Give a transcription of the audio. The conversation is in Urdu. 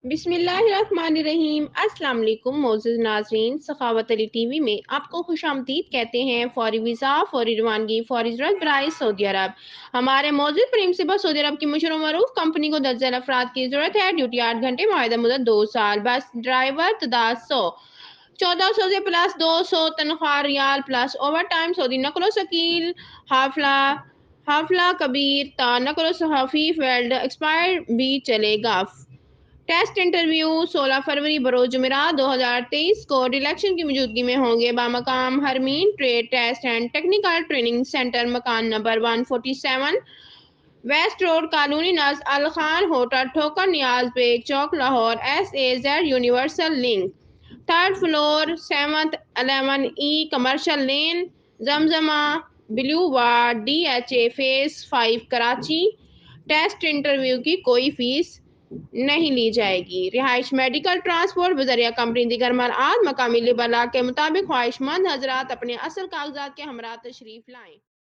بسم اللہ الرحمن الرحیم۔ السلام علیکم معزز ناظرین، سخاوت علی ٹی وی میں آپ کو خوش آمدید کہتے ہیں۔ فوری ویزا، فوری روانگی، فوری ضرورت برائے سعودی عرب۔ ہمارے موجود پرنسپل سعودی عرب کی مشہور و معروف کمپنی کو درجن افراد کی ضرورت ہے۔ ڈیوٹی 8 گھنٹے، معاہدہ مدت 2 سال، بس ڈرائیور تعداد 100، 1400 سے پلس 200 تنخواہ ریال پلس اوور ٹائم، سعودی نقل و ثقیل، حافلہ کبیر تا نقل و صحافی فیلڈ ایکسپائر بھی چلے گا۔ ٹیسٹ انٹرویو 16 فروری بروز جمعرات 2023 کو ڈیلیکشن کی موجودگی میں ہوں گے۔ بامقام ہرمین trade test and technical training centre, مکان number 147 west road, colony Naz Alkhan hotel, Thokar Niaz Baig chowk, Lahore, SAZ universal link, 3rd floor, 7th 11E commercial lane, Zamzama boulevard, DHA phase 5 Karachi. Test interview کی کوئی فیس نہیں لی جائے گی۔ رہائش، میڈیکل، ٹرانسپورٹ بذریعہ کمپنی، دیگر مراعات مقامی لیبر لا کے مطابق خواہش مند حضرات اپنے اصل کاغذات کے ہمراہ تشریف لائیں۔